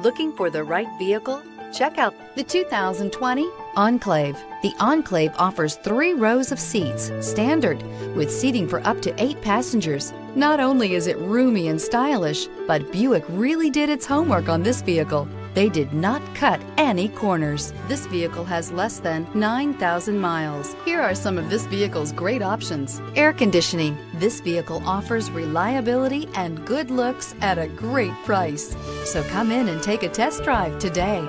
Looking for the right vehicle? Check out the 2020 Enclave. The Enclave offers 3 rows of seats, standard, with seating for up to 8 passengers. Not only is it roomy and stylish, but Buick really did its homework on this vehicle. They did not cut any corners. This vehicle has less than 9,000 miles. Here are some of this vehicle's great options. Air conditioning. This vehicle offers reliability and good looks at a great price. So come in and take a test drive today.